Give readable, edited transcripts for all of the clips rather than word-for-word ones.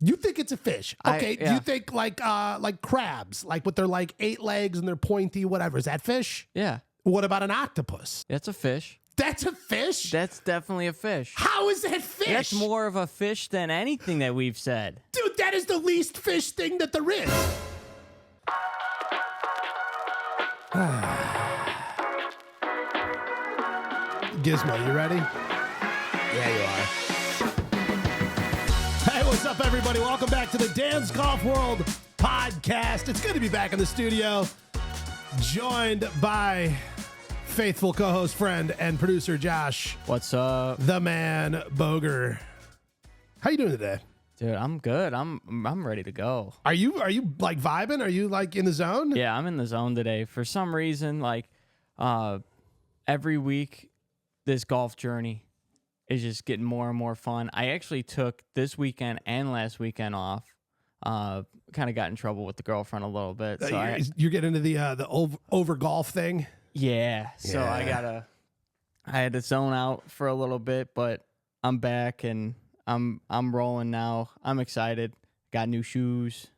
You think it's a fish? Okay. yeah. Do you think like crabs, like with their like 8 legs and their pointy whatever? Is that fish? Yeah. What about an octopus? That's a fish. That's a fish? That's definitely a fish. How is that fish? That's more of a fish than anything that we've said. Dude, that is the least fish thing that there is. Gizmo, you ready? Yeah, you are. Hey, what's up, everybody? Welcome back to the DansGolfWorld Podcast. It's good to be back in the studio, joined by faithful co-host, friend, and producer Josh. What's up? The man, Boger. How you doing today? Dude, I'm good. I'm ready to go. Are you like vibing? Are you like in the zone? Yeah, I'm in the zone today. For some reason, like every week, this golf journey is just getting more and more fun. I actually took this weekend and last weekend off. Kind of got in trouble with the girlfriend a little bit. So you're getting into the over golf thing. Yeah. So I had to zone out for a little bit, but I'm back and I'm rolling now. I'm excited. Got new shoes.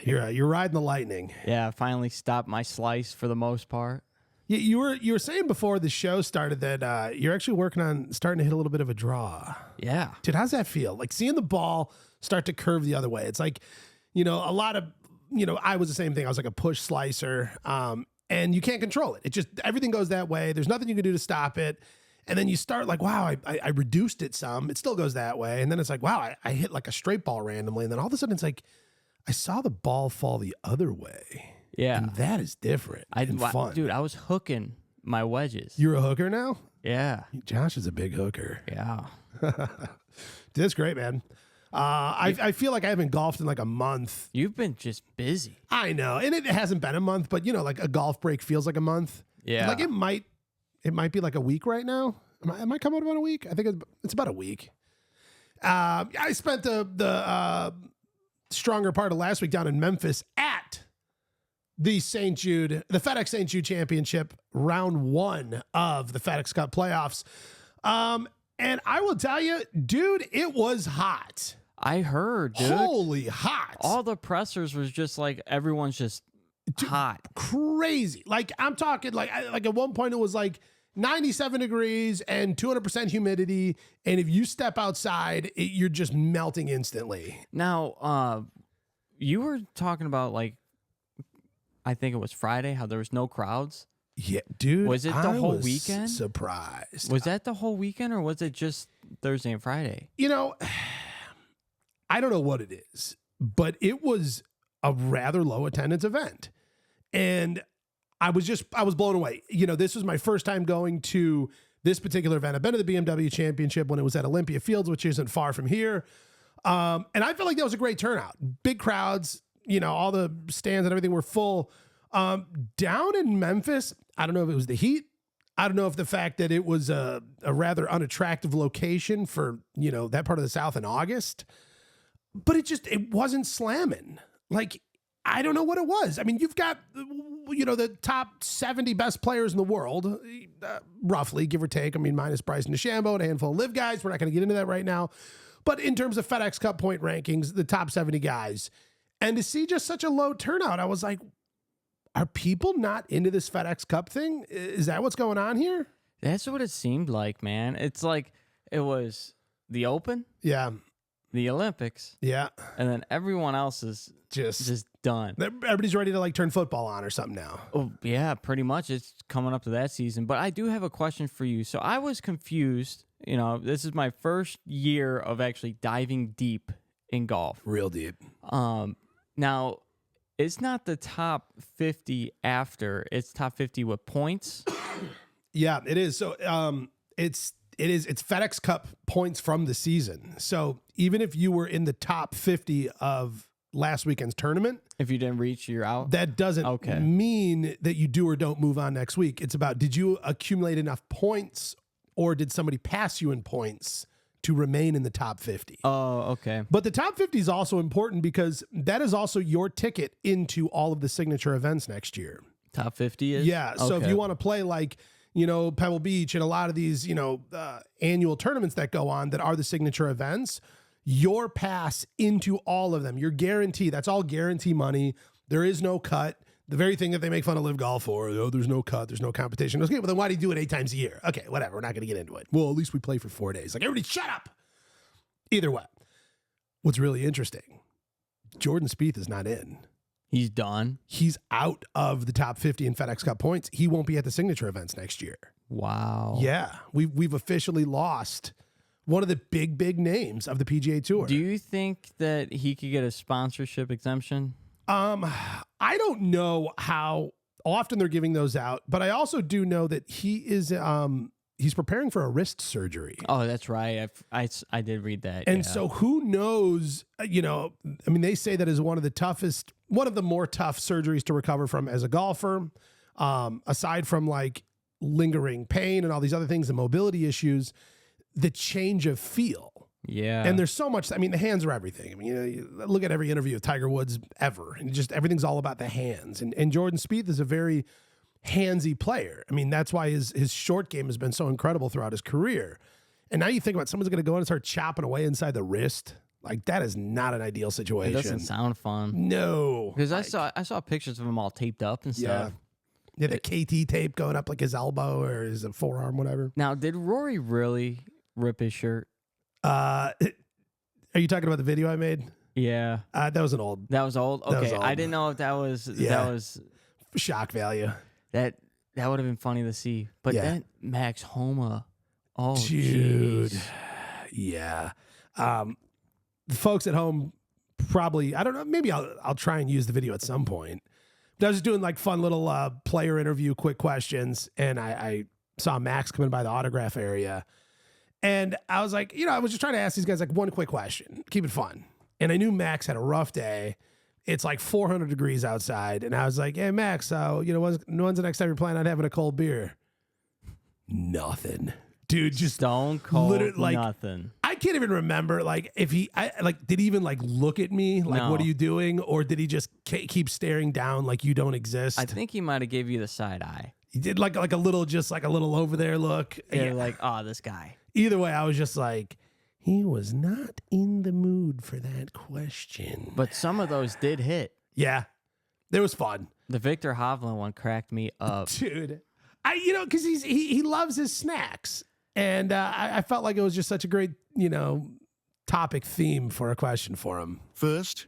You're riding the lightning. Yeah, I finally stopped my slice for the most part. You were saying before the show started that you're actually working on starting to hit a little bit of a draw. Yeah. Dude, how's that feel? Like seeing the ball start to curve the other way. It's like, a lot of, I was the same thing. I was like a push slicer, and you can't control it. It just, everything goes that way. There's nothing you can do to stop it. And then you start like, wow, I reduced it some. It still goes that way. And then it's like, wow, I hit like a straight ball randomly. And then all of a sudden it's like, I saw the ball fall the other way. Yeah. And that is different and fun. Dude, I was hooking my wedges. You're a hooker now? Yeah. Josh is a big hooker. Yeah. That's great, man. I feel like I haven't golfed in like a month. You've been just busy. I know. And it hasn't been a month, but like a golf break feels like a month. Yeah. Like it might be like a week right now. Am I coming up on a week? I think it's about a week. I spent the stronger part of last week down in Memphis at the FedEx St. Jude Championship, round 1 of the FedEx Cup playoffs. And I will tell you, dude, it was hot. I heard, dude. Holy hot. All the pressers was just like, everyone's just hot. Crazy. Like, I'm talking like at one point it was like 97 degrees and 200% humidity. And if you step outside, you're just melting instantly. Now, you were talking about like, I think it was Friday, how there was no crowds. Yeah, dude. Was it the whole weekend? Surprised. Was that the whole weekend or was it just Thursday and Friday? I don't know what it is, but it was a rather low attendance event. And I was blown away. This was my first time going to this particular event. I've been to the BMW Championship when it was at Olympia Fields, which isn't far from here. And I felt like that was a great turnout. Big crowds, all the stands and everything were full. Down in Memphis, I don't know if it was the heat. I don't know if the fact that it was a rather unattractive location for, that part of the South in August, but it wasn't slamming. Like, I don't know what it was. I mean, you've got, the top 70 best players in the world, roughly, give or take. I mean, minus Bryson DeChambeau and a handful of live guys. We're not going to get into that right now. But in terms of FedEx Cup point rankings, the top 70 guys. And to see just such a low turnout, I was like, are people not into this FedEx Cup thing? Is that what's going on here? That's what it seemed like, man. It's like it was the Open, yeah, the Olympics, yeah, and then everyone else is just done. Everybody's ready to like turn football on or something now. Oh, yeah, pretty much. It's coming up to that season. But I do have a question for you. So I was confused. This is my first year of actually diving deep in golf. Real deep. Now, it's not the top 50 after. It's top 50 with points. Yeah, it is. So it's FedEx Cup points from the season. So even if you were in the top 50 of last weekend's tournament, if you didn't reach, you're out. That doesn't mean that you do or don't move on next week. It's about, did you accumulate enough points or did somebody pass you in points to remain in the top 50? Oh, okay. But the top 50 is also important because that is also your ticket into all of the signature events next year. Top 50 is? Yeah. So if you want to play like, Pebble Beach and a lot of these, annual tournaments that go on that are the signature events, your pass into all of them. Your guarantee, that's all guarantee money. There is no cut. The very thing that they make fun of Live Golf for, oh, there's no cut, there's no competition. Okay, well, then why do you do it 8 times a year? Okay, whatever, we're not going to get into it. Well, at least we play for 4 days. Like, everybody shut up. Either way, what's really interesting, Jordan Spieth is not in. He's done. He's out of the top 50 in FedEx Cup points. He won't be at the signature events next year. Wow. Yeah, we've officially lost one of the big names of the PGA Tour. Do you think that he could get a sponsorship exemption? I don't know how often they're giving those out, but I also do know that he is he's preparing for a wrist surgery. Oh, that's right. I did read that. And so who knows, you know, I mean, they say that is one of the more tough surgeries to recover from as a golfer, aside from like lingering pain and all these other things, the mobility issues, the change of feel. Yeah. And there's so much, I mean, the hands are everything. I mean, you look at every interview of Tiger Woods ever, and just everything's all about the hands. And Jordan Spieth is a very handsy player. I mean, that's why his short game has been so incredible throughout his career. And now you think about someone's going to go in and start chopping away inside the wrist. Like, that is not an ideal situation. It doesn't sound fun. No. Because I saw pictures of him all taped up and stuff. Yeah, the KT tape going up like his elbow or his forearm, whatever. Now, did Rory really rip his shirt? Are you talking about the video I made? Yeah. That was an old. That was old? Okay. Was old. I didn't know if that was shock value. That would have been funny to see. But that Max Homa. Oh, dude. Geez. Yeah. The folks at home probably, I don't know, maybe I'll try and use the video at some point. But I was just doing like fun little player interview, quick questions, and I saw Max coming by the autograph area. And I was like, you know, I was just trying to ask these guys like one quick question, keep it fun. And I knew Max had a rough day. It's like 400 degrees outside. And I was like, hey, Max, so, you know, when's the next time you're planning on having a cold beer? Nothing. Dude, just stone cold, like, nothing. I can't even remember, like, if did he even, like, look at me? Like, no. What are you doing? Or did he just keep staring down like you don't exist? I think he might have gave you the side eye. He did like a little over there look. Yeah, like, oh, this guy. Either way, I was just like, he was not in the mood for that question. But some of those did hit. Yeah, it was fun. The Victor Hovland one cracked me up, dude. Because he loves his snacks, and I felt like it was just such a great topic theme for a question for him. First,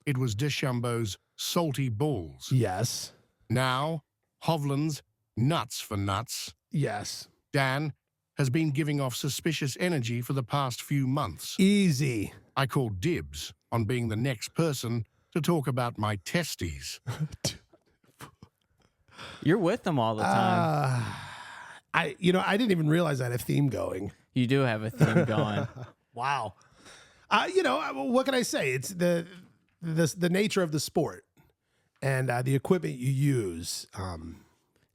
it was DeChambeau's salty balls. Yes. Now, Hovland's nuts for nuts. Yes. Dan has been giving off suspicious energy for the past few months. Easy. I call dibs on being the next person to talk about my testes. You're with them all the time. I didn't even realize I had a theme going. You do have a theme going. Wow. What can I say? It's the nature of the sport and the equipment you use.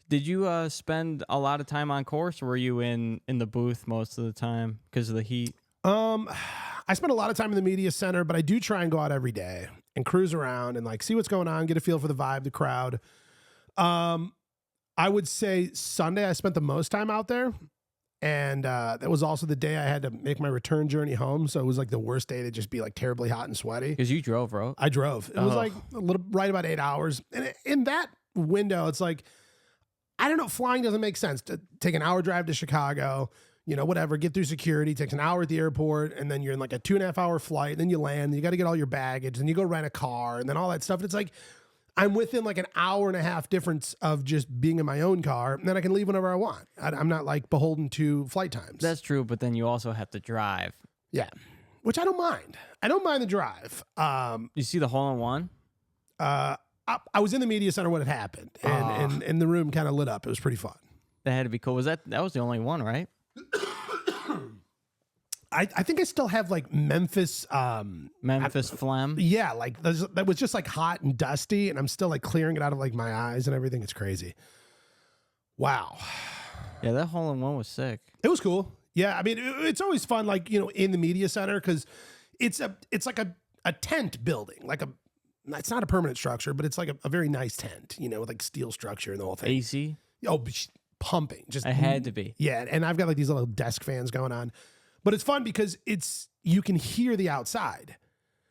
Did you spend a lot of time on course, or were you in the booth most of the time because of the heat? I spend a lot of time in the media center, but I do try and go out every day and cruise around and like see what's going on, get a feel for the vibe, the crowd. I would say Sunday I spent the most time out there, and that was also the day I had to make my return journey home. So it was like the worst day to just be like terribly hot and sweaty. Because you drove, bro. I drove. It was like right about 8 hours, and in that window, it's like, I don't know, flying doesn't make sense. To take an hour drive to Chicago, whatever, get through security, takes an hour at the airport, and then you're in like a 2.5 hour flight, and then you land, and you got to get all your baggage, and you go rent a car, and then all that stuff. It's like, I'm within like an hour and a half difference of just being in my own car, and then I can leave whenever I want. I'm not like beholden to flight times. That's true, but then you also have to drive. Yeah, which I don't mind. I don't mind the drive. You see the hole-in-one? I was in the media center when it happened, and the room kind of lit up. It was pretty fun. That had to be cool. That was the only one, right? I think I still have like Memphis phlegm. Yeah, like that was just like hot and dusty, and I'm still like clearing it out of like my eyes and everything. It's crazy. Wow. Yeah, that hole-in-one was sick. It was cool. Yeah, I mean, it's always fun, like in the media center, because it's like a tent building, it's not a permanent structure, but it's like a very nice tent, with like steel structure and the whole thing. AC? Oh, pumping. Just it had to be. Yeah, and I've got like these little desk fans going on. But it's fun because you can hear the outside.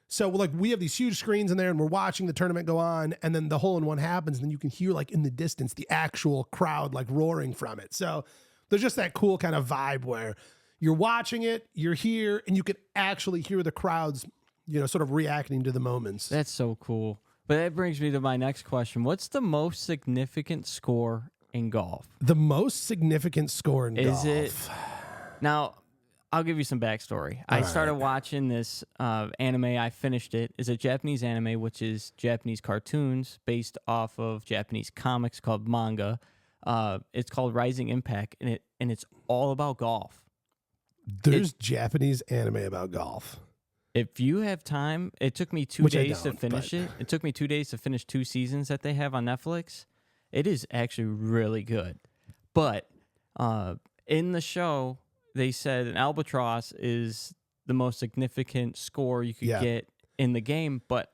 So like we have these huge screens in there and we're watching the tournament go on, and then the hole-in-one happens, and then you can hear like in the distance the actual crowd like roaring from it. So there's just that cool kind of vibe where you're watching it, you're here, and you can actually hear the crowds, sort of reacting to the moments. That's so cool. But that brings me to my next question. What's the most significant score in golf? The most significant score in golf. Is it? Now, I'll give you some backstory. I started watching this anime. I finished it. It's a Japanese anime, which is Japanese cartoons based off of Japanese comics called manga. It's called Rising Impact, and it's all about golf. There's Japanese anime about golf. If you have time, it took me 2 days to finish it. It took me 2 days to finish 2 seasons that they have on Netflix. It is actually really good. But in the show, they said an albatross is the most significant score you could get in the game. But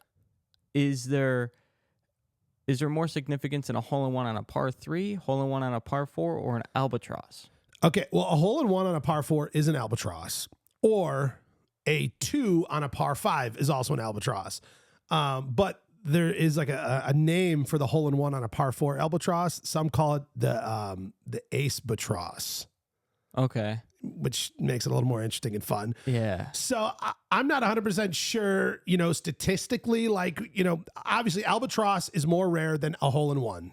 is there more significance in a hole-in-one on a par 3, hole-in-one on a par 4, or an albatross? Okay, well, a hole-in-one on a par 4 is an albatross, or a 2 on a par 5 is also an albatross. But there is like a name for the hole-in-one on a par 4 albatross. Some call it the ace-batross. Okay. Which makes it a little more interesting and fun. Yeah. So I'm not 100% sure, statistically, obviously albatross is more rare than a hole-in-one.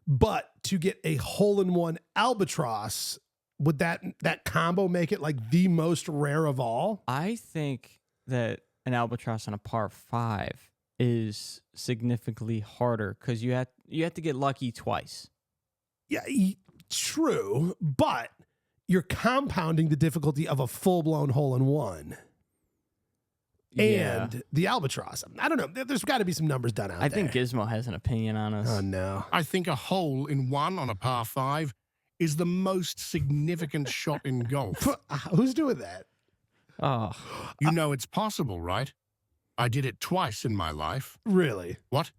But to get a hole-in-one albatross, would that combo make it like the most rare of all? I think that an albatross on a par 5 is significantly harder because you have to get lucky twice. Yeah, true, but you're compounding the difficulty of a full-blown hole-in-one. Yeah. And the albatross. I don't know. There's got to be some numbers done out there. I think Gizmo has an opinion on us. Oh, no. I think a hole-in-one on a par 5 is the most significant shot in golf. Who's doing that? Oh. You know it's possible, right? I did it twice in my life. Really? What?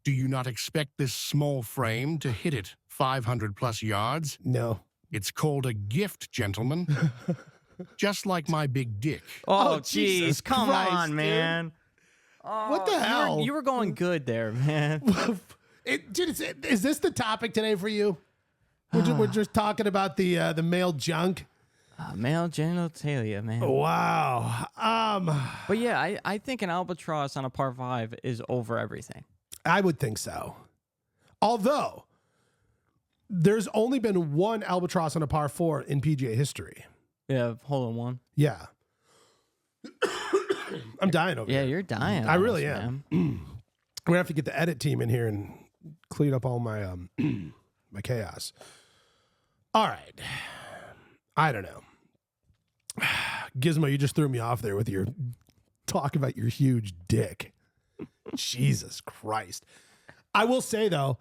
Do you not expect this small frame to hit it 500 plus yards? No. It's called a gift, gentlemen. Just like my big dick. Oh, Jesus jeez. Come Christ, on, dude. man. Oh, What the hell? You were going good there, man. Dude, is this the topic today for you? We're just talking about the male junk. Male genitalia, man. Wow. But yeah, I think an albatross on a par 5 is over everything. I would think so. Although there's only been one albatross on a par 4 in PGA history. Yeah, hole-in-one. Yeah. I'm dying over Yeah, here. you're dying. I on really us, am. man. We're gonna have to get the edit team in here and clean up all my my chaos. All right. I don't know. Gizmo, you just threw me off there with your talk about your huge dick. Jesus Christ. I will say though,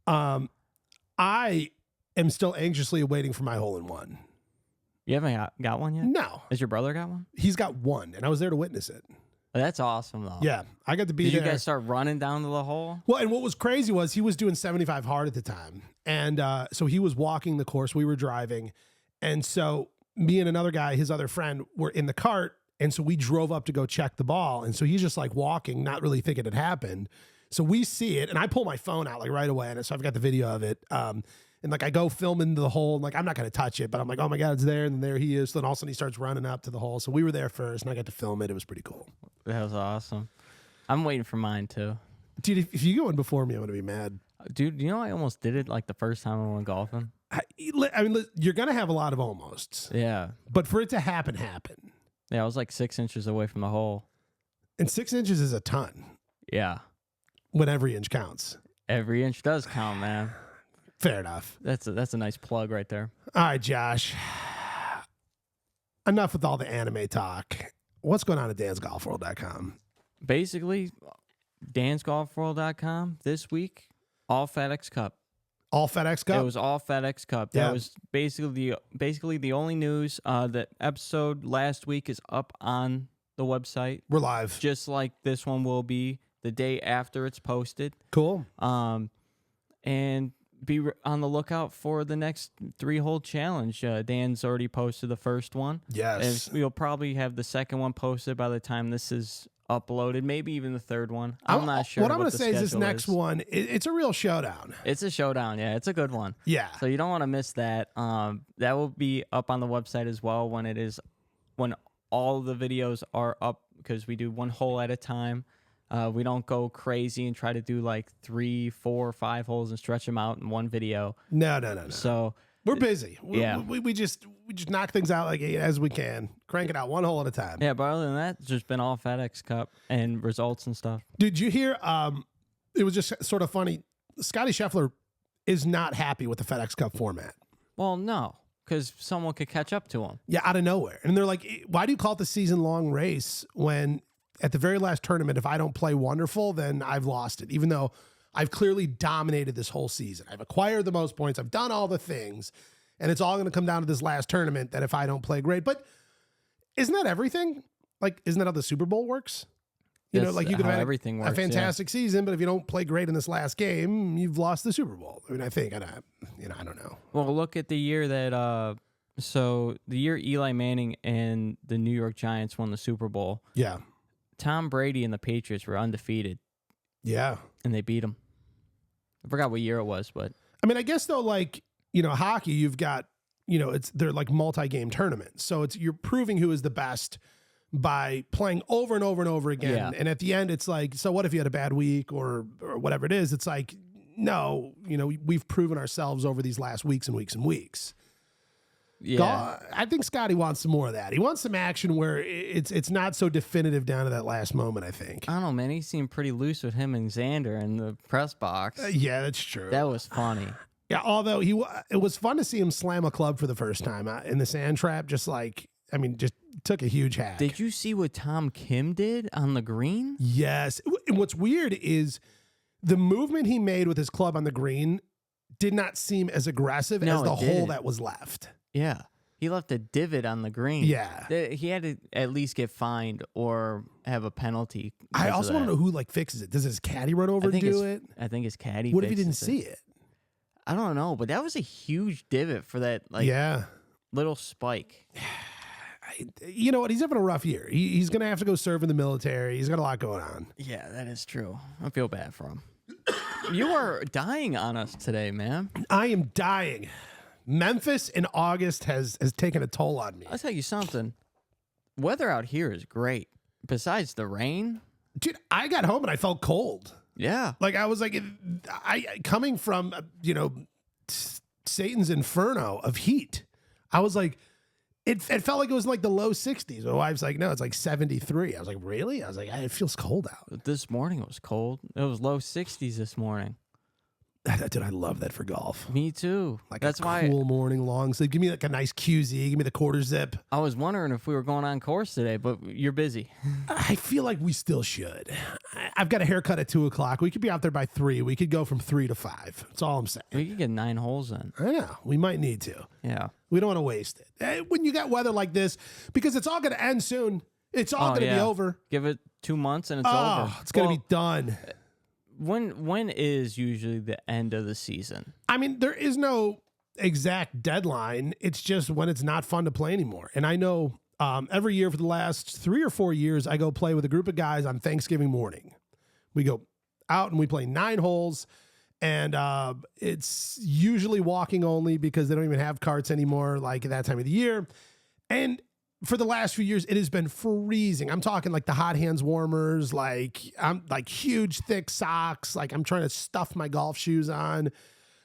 I am still anxiously waiting for my hole-in-one. You haven't got one yet? No. Has your brother got one? He's got one, and I was there to witness it. Oh, that's awesome, though. Yeah, I got to be Did there. you guys start running down to the hole? Well, and what was crazy was he was doing 75 hard at the time. And so he was walking the course. We were driving. And so me and another guy, his other friend, were in the cart. And so we drove up to go check the ball. And so he's just like walking, not really thinking it happened. So we see it. And I pull my phone out like right away. And so I've got the video of it. And like I go film into the hole. And like, I'm not going to touch it. But I'm like, oh my God, it's there. And there he is. So then all of a sudden he starts running up to the hole. So we were there first. And I got to film it. It was pretty cool. That was awesome. I'm waiting for mine, too. Dude, if you go in before me, I'm going to be mad. Dude, you know I almost did it like the first time I went golfing? I mean, you're going to have a lot of almosts. Yeah. But for it to happen. Yeah, I was like 6 inches away from the hole. And 6 inches is a ton Yeah. when every inch counts. Every inch does count, man. Fair enough. That's a nice plug right there. All right, Josh. Enough with all the anime talk. What's going on at DansGolfWorld.com? Basically, DansGolfWorld.com this week, all FedEx Cup. All FedEx Cup? It was all FedEx Cup. Yeah. That was basically the only news. The episode last week is up on the website, We're live. just like this one will be the day after it's posted. Cool. And on the lookout for the next 3-hole challenge. Dan's already posted the first one. Yes. We'll probably have the second one posted by the time this is uploaded, maybe even the third one. I'm not sure. What I'm going to say is this schedule next one, it's a real showdown. It's a showdown. Yeah, it's a good one. Yeah. So you don't want to miss that. That will be up on the website as well when all the videos are up, because we do 1 hole at a time. We don't go crazy and try to do like 3, 4, 5 holes and stretch them out in one video. No. So we're busy. Yeah. We just knock things out like as we can. Crank it out 1 hole at a time. yeah, but other than that, it's just been all FedEx Cup and results and stuff. Did you hear? It was just sort of funny. Scotty Scheffler is not happy with the FedEx Cup format. Well, no, because someone could catch up to him. Yeah, out of nowhere. And they're like, why do you call it the season-long race when at the very last tournament, if I don't play wonderful, then I've lost it, even though I've clearly dominated this whole season. I've acquired the most points. I've done all the things. And it's all going to come down to this last tournament that if I don't play great. But isn't that everything? Like, isn't that how the Super Bowl works? You know, like you could have everything works, a fantastic season, but if you don't play great in this last game, you've lost the Super Bowl. I mean, I think, I don't know. Well, look at the year that, so the year Eli Manning and the New York Giants won the Super Bowl. Yeah. Tom Brady and the Patriots were undefeated. Yeah. And they beat them. I forgot what year it was, but. I mean, I guess though, like, hockey, you've got, they're like multi-game tournaments. So you're proving who is the best by playing over and over and over again. Yeah. And at the end, it's like, so what if you had a bad week or whatever it is? It's like, no, we've proven ourselves over these last weeks and weeks and weeks. Yeah. I think Scotty wants some more of that. He wants some action where it's not so definitive down to that last moment, I think. I don't know, man. He seemed pretty loose with him and Xander in the press box. Yeah, that's true. That was funny. Yeah, although it was fun to see him slam a club for the first time in the sand trap, just took a huge hack. Did you see what Tom Kim did on the green? Yes. And what's weird is the movement he made with his club on the green did not seem as aggressive as the hole that was left. Yeah. He left a divot on the green. Yeah. He had to at least get fined or have a penalty. I also want to know who fixes it. Does his caddy run over and do it? I think his caddy What if he didn't fixes see it? I don't know, but that was a huge divot for that little spike. You know what? He's having a rough year. He's going to have to go serve in the military. He's got a lot going on. Yeah, that is true. I feel bad for him. You are dying on us today, man. I am dying. Memphis in August has taken a toll on me. I'll tell you something. Weather out here is great. Besides the rain. Dude, I got home and I felt cold. Yeah. Like I was like, coming from, Satan's inferno of heat. I was like, it felt like it was like the low 60s. My wife's like, no, it's like 73. I was like, really? I was like, it feels cold out. This morning it was cold. It was low 60s this morning. Dude, I love that for golf. Me too. Like that's a cool morning long sleep. Give me like a nice QZ. Give me the quarter zip. I was wondering if we were going on course today, but you're busy. I feel like we still should. I've got a haircut at 2:00. We could be out there by 3. We could go from 3 to 5. That's all I'm saying. We could get 9 holes in. I know. We might need to. Yeah. We don't want to waste it. When you got weather like this, because it's all going to end soon. It's all going to be over. Give it 2 months and it's over. It's going to be done. When is usually the end of the season? I mean, there is no exact deadline. It's just when it's not fun to play anymore. And I know every year for the last 3 or 4 years, I go play with a group of guys on Thanksgiving morning. We go out and we play 9 holes. And it's usually walking only because they don't even have carts anymore, like at that time of the year. And for the last few years, it has been freezing. I'm talking like the hot hands warmers, I'm like huge, thick socks. Like I'm trying to stuff my golf shoes on.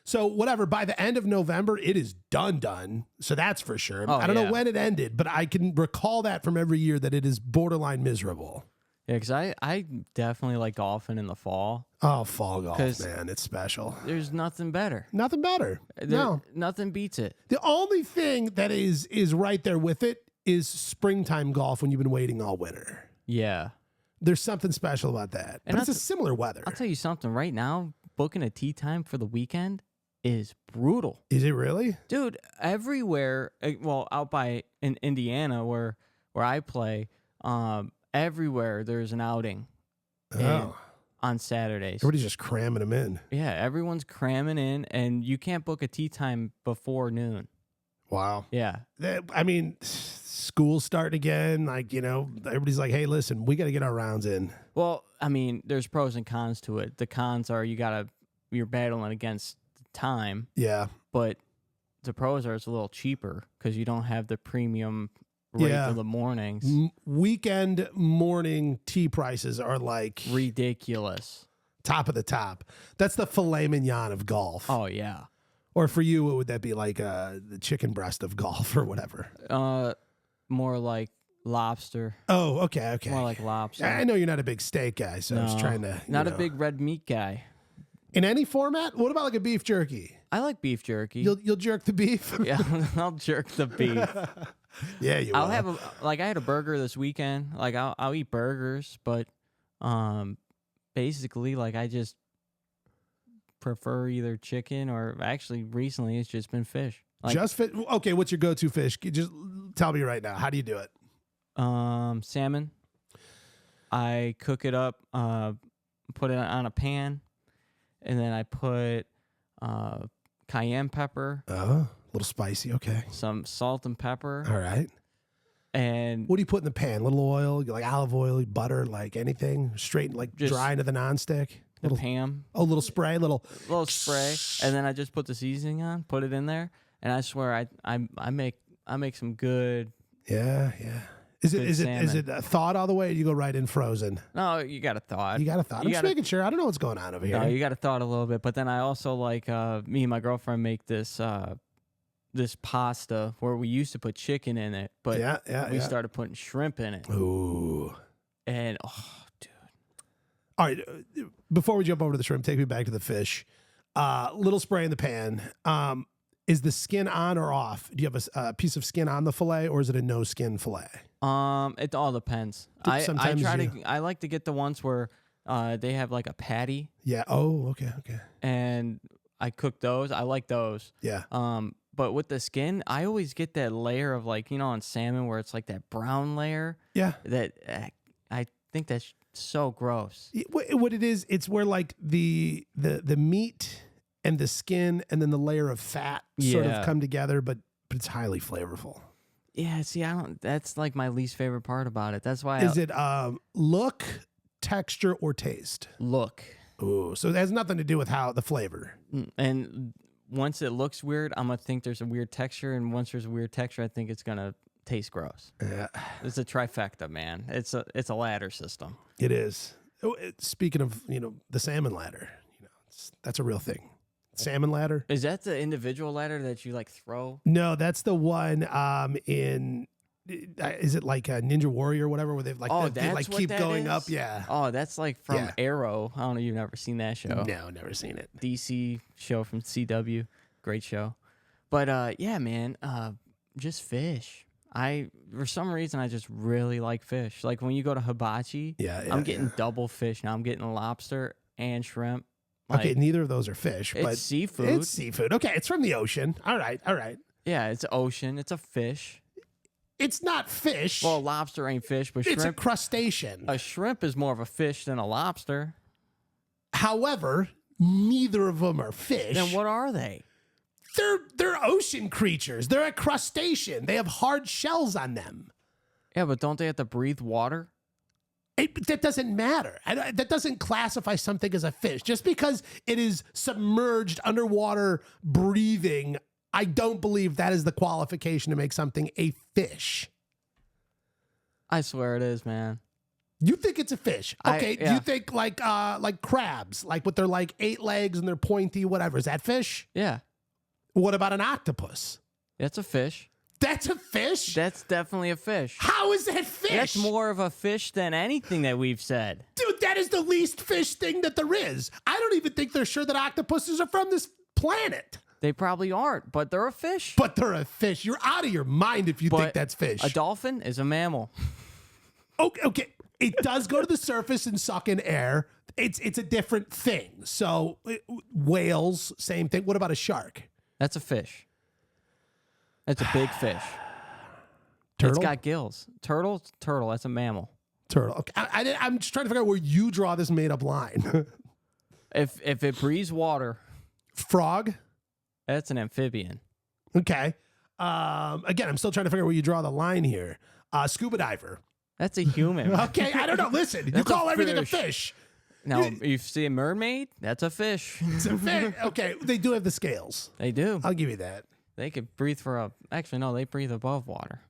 So whatever, by the end of November, it is done. So that's for sure. I don't know when it ended, but I can recall that from every year that it is borderline miserable. Yeah, because I definitely like golfing in the fall. Oh, fall golf, man. It's special. There's nothing better. Nothing better. No. Nothing beats it. The only thing that is right there with it is springtime golf when you've been waiting all winter. Yeah. There's something special about that. But it's a similar weather. I'll tell you something. Right now, booking a tee time for the weekend is brutal. Is it really? Dude, everywhere, out in Indiana where I play, everywhere there's an outing. Oh. on Saturdays. Everybody's just cramming them in. Yeah, everyone's cramming in, and you can't book a tee time before noon. Wow. Yeah. I mean, school's starting again. Like, everybody's like, hey, listen, we got to get our rounds in. Well, I mean, there's pros and cons to it. The cons are you're battling against time. Yeah. But the pros are it's a little cheaper because you don't have the premium rate of the mornings. Weekend morning tee prices are like ridiculous. Top of the top. That's the filet mignon of golf. Oh, yeah. Or for you, what would that be like the chicken breast of golf or whatever? More like lobster. Oh, okay. More like lobster. I know you're not a big steak guy, so I was trying to... Not a big red meat guy. In any format? What about like a beef jerky? I like beef jerky. You'll jerk the beef? Yeah, I'll jerk the beef. Yeah, you will. I'll have I had a burger this weekend. Like I'll eat burgers, but basically like I just prefer either chicken or actually recently it's just been fish. Like, Okay, what's your go-to fish? Just tell me right now. How do you do it? Salmon. I cook it up, put it on a pan, and then I put cayenne pepper. Oh, a little spicy. Okay. Some salt and pepper. All right. And what do you put in the pan? Little oil, like olive oil, butter, like anything? Straight, like just dry into the nonstick? The Pam. Oh, little spray, little spray, and then I just put the seasoning on, put it in there, and I swear I make some good. Yeah. Is it thawed all the way, or you go right in frozen? No, you got to thaw it. I'm just making sure. I don't know what's going on over here. No, you got to thaw it a little bit, but then I also like me and my girlfriend make this pasta where we used to put chicken in it, but we started putting shrimp in it. Ooh. And dude. All right, before we jump over to the shrimp, take me back to the fish. Little spray in the pan. Is the skin on or off? Do you have a piece of skin on the fillet, or is it a no skin fillet? It all depends. I like to get the ones where they have like a patty. Yeah. Oh, okay. And I cook those. I like those. Yeah. But with the skin, I always get that layer of like, on salmon where it's like that brown layer. Yeah. That I think that's so gross. What it is, it's where like the meat and the skin and then the layer of fat sort of come together, but it's highly flavorful. Yeah, see, that's like my least favorite part about it. That's why. Is it look, texture, or taste? Look. Ooh, so it has nothing to do with how the flavor. And once it looks weird, I'm gonna think there's a weird texture, and once there's a weird texture, I think it's gonna taste gross. Yeah. It's a trifecta, man. It's a ladder system. It is. Speaking of, the salmon ladder, that's a real thing. Salmon ladder. Is that the individual ladder that you like throw? No, that's the one in. Is it like a Ninja Warrior or whatever, where they keep going up? Yeah. Oh, that's like from Arrow. I don't know. You've never seen that show? No, never seen it. DC show from CW, great show. But yeah, man, just fish. For some reason I just really like fish. Like when you go to hibachi, I'm getting double fish now. I'm getting lobster and shrimp. Okay, neither of those are fish, but seafood. It's seafood. Okay, it's from the ocean. All right. Yeah, it's ocean. It's a fish. It's not fish. Well, lobster ain't fish, but shrimp. It's a crustacean. A shrimp is more of a fish than a lobster. However, neither of them are fish. Then what are they? They're ocean creatures. They're a crustacean. They have hard shells on them. Yeah, but don't they have to breathe water? That doesn't matter. That doesn't classify something as a fish. Just because it is submerged underwater breathing, I don't believe that is the qualification to make something a fish. I swear it is, man. You think it's a fish? Okay. Do you think like crabs, like with their like 8 legs and they're pointy, whatever? Is that fish? Yeah. What about an octopus? That's a fish. That's a fish? That's definitely a fish. How is that fish? That's more of a fish than anything that we've said. Dude, that is the least fish thing that there is. I don't even think they're sure that octopuses are from this planet. They probably aren't, but they're a fish. But they're a fish. You're out of your mind if you think that's fish. A dolphin is a mammal. Okay. It does go to the surface and suck in air. It's a different thing. So whales, same thing. What about a shark? That's a fish. That's a big fish. Turtle? It's got gills. Turtle. That's a mammal. Turtle. Okay. I'm just trying to figure out where you draw this made up line. If it breathes water, Frog. that's an amphibian. Okay. Again, I'm still trying to figure out where you draw the line here. Scuba diver. That's a human. Okay, I don't know. Listen, you That's a call everything a fish. fish. Now, you see a mermaid? That's a fish. It's a fish. Okay, they do have the scales. They do. I'll give you that. They could breathe actually, no, they breathe above water.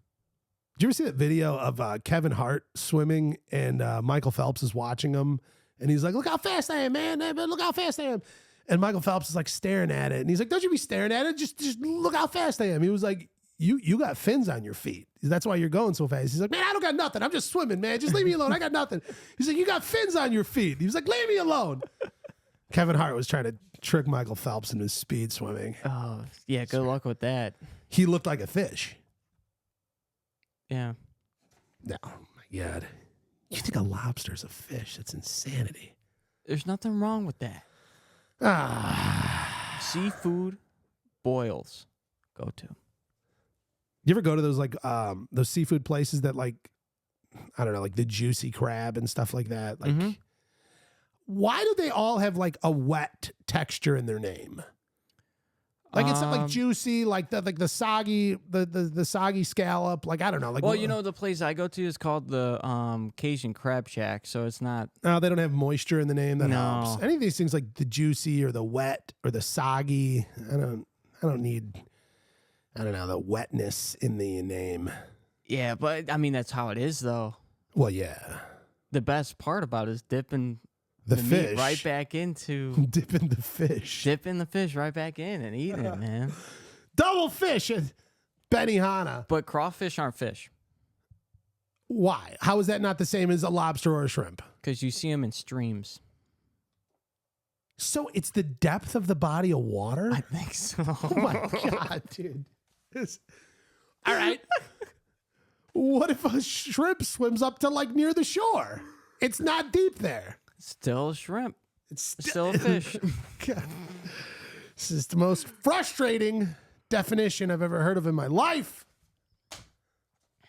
Did you ever see that video of Kevin Hart swimming and Michael Phelps is watching him and he's like, look how fast I am, man. Look how fast I am. And Michael Phelps is like staring at it. And he's like, don't you be staring at it. Just look how fast I am. He was like, you got fins on your feet. That's why you're going so fast. He's like, man, I don't got nothing. I'm just swimming, man. Just leave me alone. I got nothing. He's like, you got fins on your feet. He was like, leave me alone. Kevin Hart was trying to trick Michael Phelps into speed swimming. Oh, yeah, good luck with that. He looked like a fish. Yeah. No, oh my God. You think a lobster's a fish? That's insanity. There's nothing wrong with that. Seafood boils. Go to. You ever go to those like those seafood places that like, I don't know, like the juicy crab and stuff like that? Like, why do they all have like a wet texture in their name? Like it's not like juicy, like the soggy, the soggy scallop. Like I don't know. Like well, you know, the place I go to is called the Cajun Crab Shack, so it's not. Oh, they don't have moisture in the name. That No. helps. Any of these things like the juicy or the wet or the soggy. I don't need. I don't know, the wetness in the name. Yeah, but I mean that's how it is though. Well, yeah. The best part about it is dipping The meat fish. right back into Dipping the fish. dipping the fish right back in and eating it, man. Double fish at Benihana. But crawfish aren't fish Why? How is that not the same as a lobster or a shrimp? because you see them in streams. So it's the depth of the body of water? I think so. Oh my God, dude. All right. What if a shrimp swims up to like near the shore? It's not deep there. Still a shrimp. It's Still a fish. God. This is the most frustrating definition I've ever heard of in my life.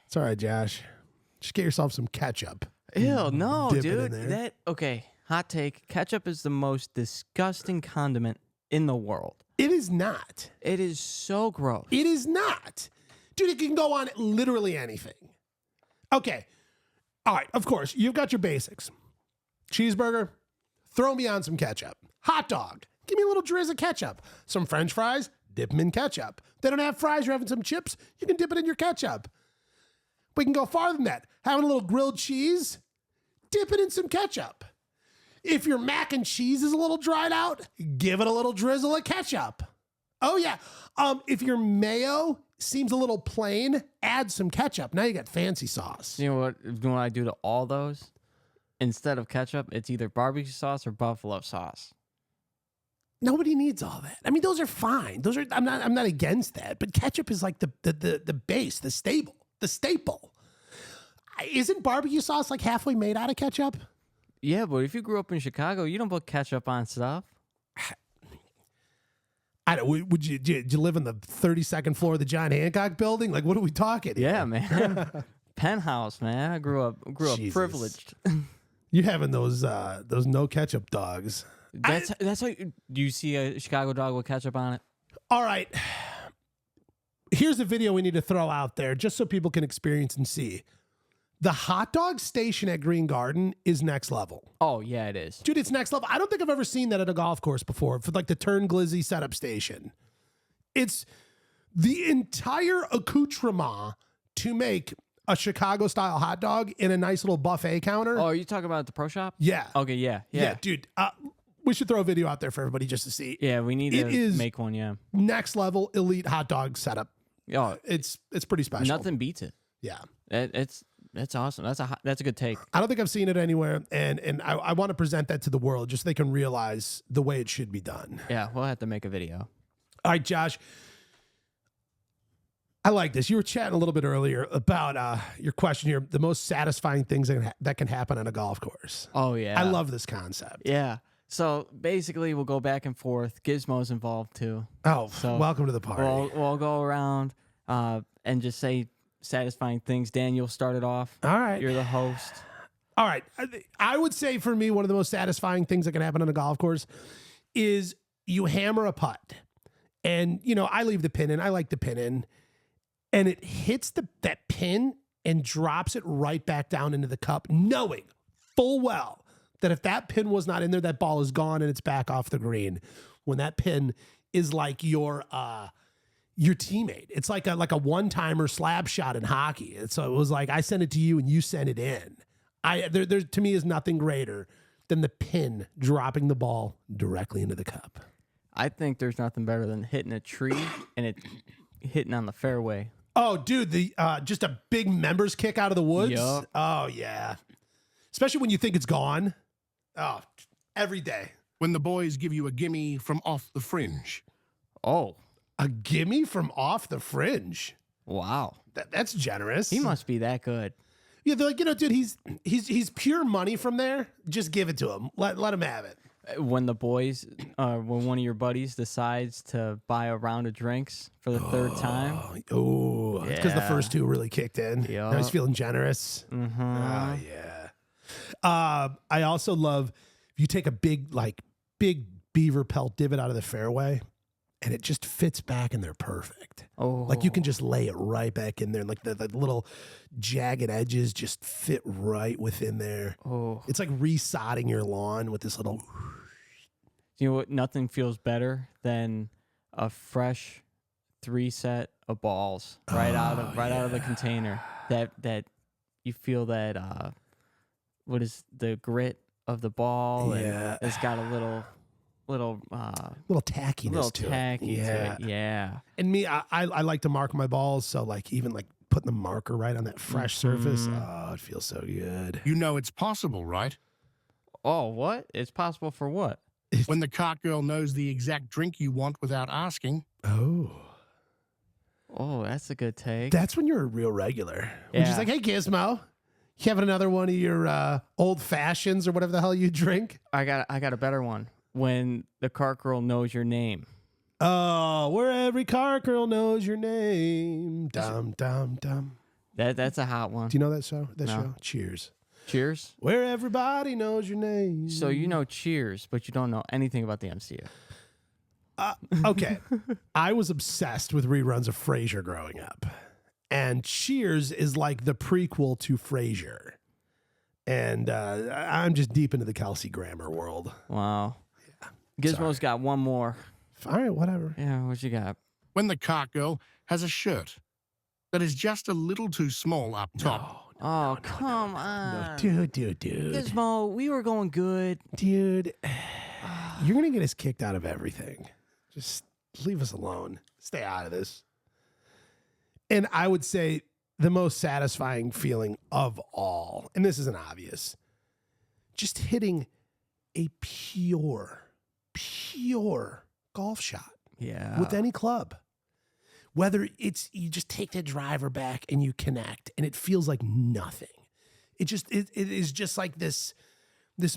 It's all right, Josh. Just get yourself some ketchup. Ew, no, Dip it in dude. there. Okay, hot take. Ketchup is the most disgusting condiment in the world. It is not. It is so gross. It is not. Dude, it can go on literally anything. Okay. All right, of course, you've got your basics. Cheeseburger, throw me on some ketchup. Hot dog, give me a little drizz of ketchup. Some French fries, dip them in ketchup. They don't have fries, you're having some chips, you can dip it in your ketchup. We can go farther than that. Having a little grilled cheese, dip it in some ketchup. If your mac and cheese is a little dried out, give it a little drizzle of ketchup. Oh, yeah. If your mayo seems a little plain, add some ketchup. Now you got fancy sauce. You know what I do to all those? Instead of ketchup, it's either barbecue sauce or buffalo sauce. Nobody needs all that. I mean, those are fine. I'm not against that. But ketchup is like the base, the staple. Isn't barbecue sauce like halfway made out of ketchup? Yeah, but if you grew up in Chicago, you don't put ketchup on stuff. I don't. Did you live on the 32nd floor of the John Hancock building? Like, what are we talking? Yeah, man. Penthouse, man. I grew up Jesus. privileged. You having those no ketchup dogs? That's how. Do you see a Chicago dog with ketchup on it? All right. Here's a video we need to throw out there just so people can experience and see. The hot dog station at Green Garden is next level. Oh, yeah, it is. Dude, it's next level. I don't think I've ever seen that at a golf course before for like the Turn Glizzy setup station. It's the entire accoutrement to make a Chicago style hot dog in a nice little buffet counter. Oh, are you talking about the pro shop? Yeah. Okay, yeah. Dude, we should throw a video out there for everybody just to see. Yeah, we need It to is make one, yeah. next level elite hot dog setup. Oh, It's pretty special. nothing beats it. Yeah. It's awesome. That's a good take. I don't think I've seen it anywhere, and I want to present that to the world just so they can realize the way it should be done. Yeah, we'll have to make a video. All right, Josh. I like this. You were chatting a little bit earlier about your question here, the most satisfying things that can happen on a golf course. Oh, yeah. I love this concept. Yeah. So basically, we'll go back and forth. Gizmo's involved too. Oh, So welcome to the party. We'll go around and just say satisfying things. Dan, you'll start it off. All right. You're the host. All right. I would say for me, one of the most satisfying things that can happen on a golf course is you hammer a putt. And, you know, I leave the pin in. I like the pin in. And it hits that pin and drops it right back down into the cup, knowing full well that if that pin was not in there, that ball is gone and it's back off the green. When that pin is like your teammate. It's like a one-timer slab shot in hockey. So it was like I sent it to you and you sent it in. There to me is nothing greater than the pin dropping the ball directly into the cup. I think there's nothing better than hitting a tree and it hitting on the fairway. Oh, dude, just a big members kick out of the woods. Yep. Oh, yeah. Especially when you think it's gone. Oh, every day. When the boys give you a gimme from off the fringe. Oh, A gimme from off the fringe. wow. That's generous. He must be that good. Yeah, they're like, you know, dude, he's pure money from there. Just give it to him. Let him have it. When the boys, when one of your buddies decides to buy a round of drinks for the third time. Oh, it's because the first two really kicked in. Yeah. Now he's feeling generous. Mm-hmm. Oh, yeah. I also love if you take a big beaver pelt divot out of the fairway and it just fits back in there perfect. Oh, Like you can just lay it right back in there. Like the little jagged edges just fit right within there. oh. It's like resodding your lawn with this little. You know what? Nothing feels better than a fresh 3 set of balls right out of the container. That you feel that what is the grit of the ball? Yeah. And it's got a little Tackiness to it. to it. Yeah. And me, I like to mark my balls. So like even like putting the marker right on that fresh surface. Oh, it feels so good. You know it's possible, right? Oh, what? It's possible for what? When the cart girl knows the exact drink you want without asking. Oh. Oh, that's a good take. That's when you're a real regular. When she's Yeah. like, hey, Gizmo, you having another one of your old fashions or whatever the hell you drink? I got a better one. When the cart girl knows your name. Oh, where every car girl knows your name. Dum, dum, dum. That's a hot one. Do you know that show? No. Show? Cheers. Cheers. Where everybody knows your name. So you know Cheers, but you don't know anything about the MCU. Okay. I was obsessed with reruns of Frasier growing up. And Cheers is like the prequel to Frasier. And I'm just deep into the Kelsey Grammer world. Wow. Gizmo's got one more. All right, whatever. Yeah, what you got? When the cart girl has a shirt that is just a little too small up top. Oh, come on. Dude. Gizmo, we were going good. Dude, you're going to get us kicked out of everything. Just leave us alone. Stay out of this. And I would say the most satisfying feeling of all, and this isn't obvious, just hitting a pure golf shot. Yeah. With any club. Whether it's you just take the driver back and you connect and it feels like nothing. It is just like this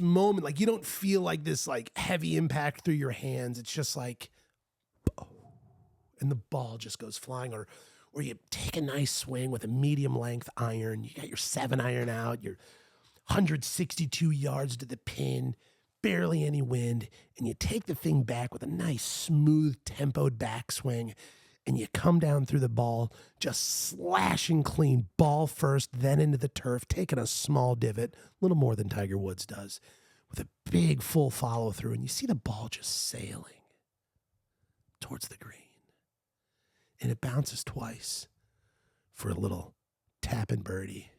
moment. Like you don't feel like this like heavy impact through your hands. It's just like, and the ball just goes flying. Or you take a nice swing with a medium length iron. You got your 7-iron out. You're 162 yards to the pin. Barely any wind. And you take the thing back with a nice smooth tempoed backswing. And you come down through the ball, just slashing clean, ball first, then into the turf, taking a small divot, a little more than Tiger Woods does, with a big full follow through. And you see the ball just sailing towards the green. And it bounces twice for a little tap and birdie.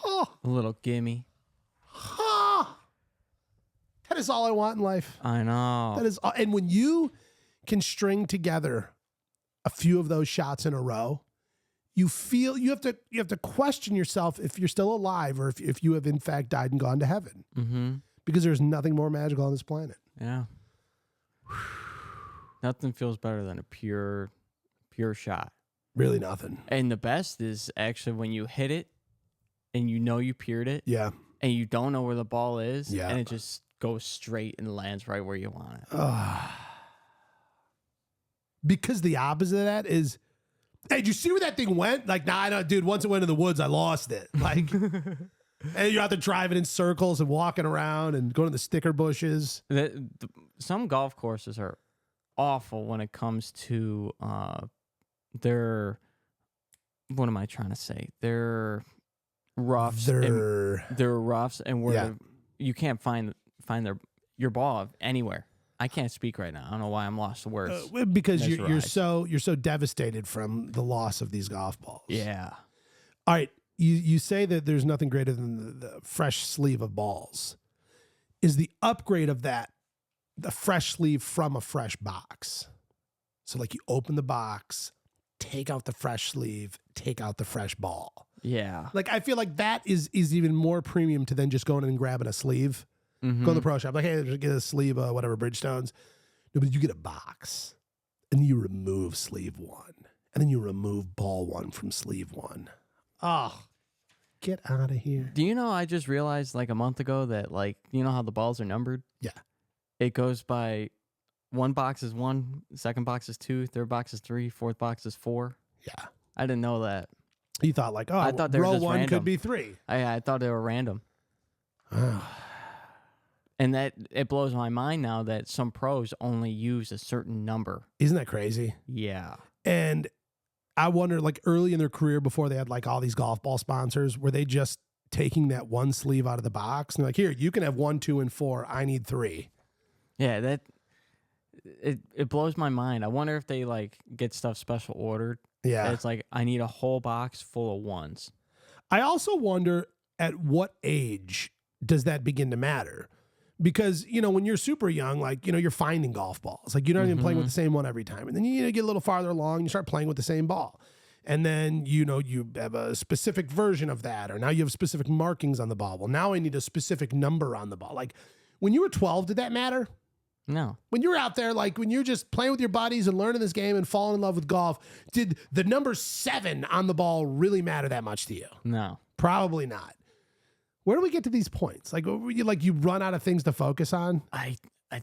A little gimme. That is all I want in life. I know. That is all. And when you can string together a few of those shots in a row, you feel you have to question yourself if you're still alive or if you have in fact died and gone to heaven. Mm-hmm. Because there's nothing more magical on this planet. Yeah. Nothing feels better than a pure shot. Really nothing. And the best is actually when you hit it and you know you pured it. Yeah. And you don't know where the ball is. Yeah. And it just goes straight and lands right where you want it. Because the opposite of that is, hey, did you see where that thing went? Like, nah, I don't, dude, once it went in the woods, I lost it. Like, And you're out there driving in circles and walking around and going to the sticker bushes. Some golf courses are awful when it comes to their. What am I trying to say? Their roughs. Their roughs, and where you can't find your ball anywhere. I can't speak right now. I don't know why I'm lost to words. Because you're so devastated from the loss of these golf balls. Yeah. All right. You say that there's nothing greater than the fresh sleeve of balls. Is the upgrade of that the fresh sleeve from a fresh box? So like you open the box, take out the fresh sleeve, take out the fresh ball. Yeah. Like I feel like that is even more premium to than just going in and grabbing a sleeve. Mm-hmm. Go to the pro shop, like, hey, just get a sleeve, whatever, Bridgestones. No, but you get a box, and you remove sleeve one, and then you remove ball one from sleeve one. Oh, get out of here. Do you know, I just realized like a month ago that like, you know how the balls are numbered? Yeah. It goes by one box is 1, second box is 2, third box is 3, fourth box is 4. Yeah. I didn't know that. You thought like, oh, I thought they were row just 1 random. could be 3. I thought they were random. And that it blows my mind now that some pros only use a certain number. Isn't that crazy? Yeah. And I wonder, like early in their career before they had like all these golf ball sponsors, were they just taking that one sleeve out of the box? And they're like, here, you can have 1, 2, and 4. I need 3. Yeah, it blows my mind. I wonder if they like get stuff special ordered. Yeah. It's like, I need a whole box full of ones. I also wonder at what age does that begin to matter? Because, you know, when you're super young, like, you know, you're finding golf balls. Like, you're not even playing with the same one every time. And then you get a little farther along, you start playing with the same ball. And then, you know, you have a specific version of that, or now you have specific markings on the ball. Well, now I need a specific number on the ball. Like, when you were 12, did that matter? No. When you were out there, like, when you're just playing with your buddies and learning this game and falling in love with golf, did the number 7 on the ball really matter that much to you? No. Probably not. Where do we get to these points? Like you run out of things to focus on? I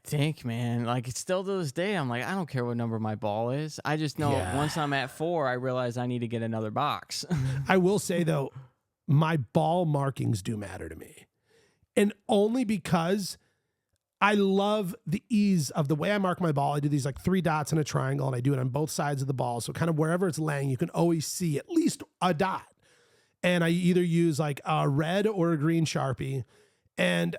think, man, like it's still to this day, I'm like, I don't care what number my ball is. I just know once I'm at 4, I realize I need to get another box. I will say, though, my ball markings do matter to me. And only because I love the ease of the way I mark my ball. I do these like 3 dots in a triangle, and I do it on both sides of the ball. So kind of wherever it's laying, you can always see at least a dot. And I either use like a red or a green Sharpie, and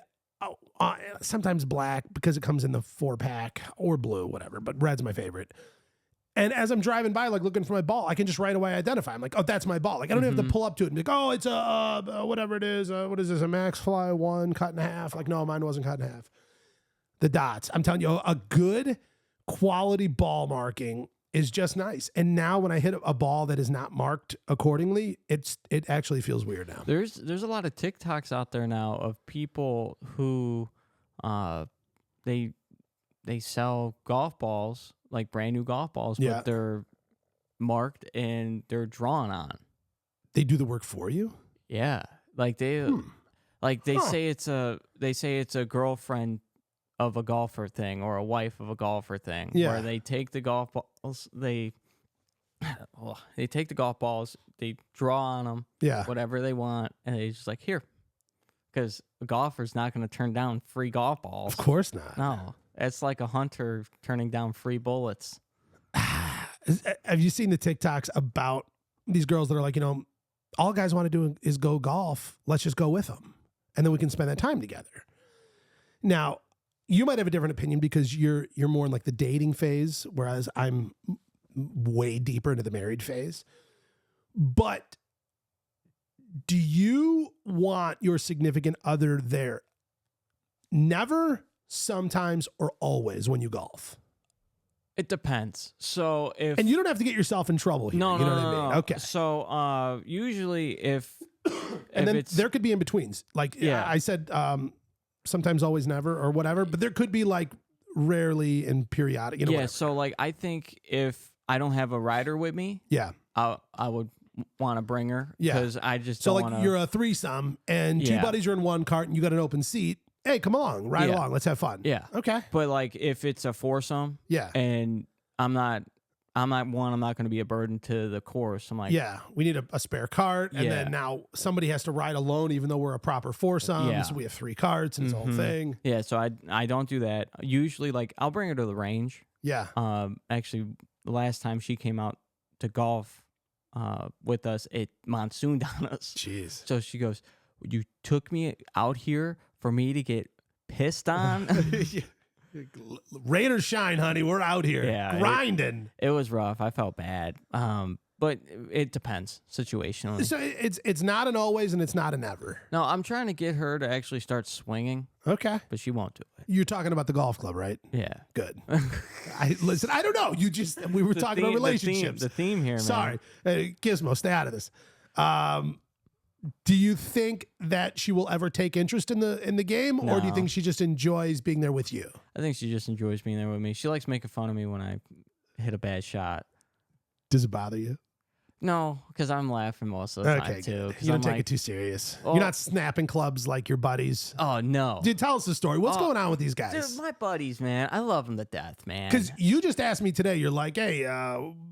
sometimes black because it comes in the 4-pack, or blue, whatever, but red's my favorite. And as I'm driving by, like looking for my ball, I can just right away identify. I'm like, oh, that's my ball. Like I don't have to pull up to it and be like, oh, it's a whatever it is. What is this? A Max Fly 1 cut in half? Like, no, mine wasn't cut in half. The dots. I'm telling you, a good quality ball marking is just nice. And now when I hit a ball that is not marked accordingly, it actually feels weird now. There's a lot of TikToks out there now of people who they sell golf balls, like brand new golf balls, but they're marked and they're drawn on. They do the work for you? Yeah. Like they say it's a girlfriend of a golfer thing or a wife of a golfer thing, where they take the golf balls, they take the golf balls, they draw on them, whatever they want, and they just like, here, because a golfer's not going to turn down free golf balls. Of course not. No, it's like a hunter turning down free bullets. Have you seen the TikToks about these girls that are like, you know, all guys want to do is go golf. Let's just go with them, and then we can spend that time together. Now, you might have a different opinion because you're more in like the dating phase, whereas I'm way deeper into the married phase. But do you want your significant other there never, sometimes, or always when you golf? It depends. So if and you don't have to get yourself in trouble here. No, you know what I mean? Okay. So usually if and then it's, there could be in betweens. Like I said, sometimes, always, never, or whatever. But there could be like rarely and periodic. You know, whatever. So like I think if I don't have a rider with me, I would want to bring her. Because I just so don't like wanna... you're a threesome and 2 buddies are in one cart and you got an open seat. Hey, come on, ride along. Let's have fun. Yeah. Okay. But like if it's a foursome, and I'm not I'm not going to be a burden to the course. I'm like, Yeah, we need a spare cart, and Yeah. then now somebody has to ride alone, even though we're a proper foursome. Yeah. So we have 3 carts, and it's a whole thing. yeah. So I don't do that. Usually, like, I'll bring her to the range. Yeah, Actually, the last time she came out to golf with us, it monsooned on us. jeez. So she goes, "You took me out here for me to get pissed on." Rain or shine, honey, we're out here Yeah, grinding. It was rough. I felt bad. But it depends situationally. So it's not an always and it's not a never. No, I'm trying to get her to actually start swinging, Okay, but she won't do it. you're talking about the golf club, right? Yeah. Good. Listen, I don't know. We were talking about relationships. The theme here, man. Sorry, Gizmo, stay out of this. Do you think that she will ever take interest in the game, or do you No. think she just enjoys being there with you? I think she just enjoys being there with me. She likes making fun of me when I hit a bad shot. Does it bother you? No, because I'm laughing most of the time, too. good. 'Cause You don't I'm take like, it too serious. Oh. You're not snapping clubs like your buddies. oh, no. Dude, tell us the story. What's Oh. going on with these Dude, guys? my buddies, man. I love them to death, man. Because you just asked me today, you're like, hey,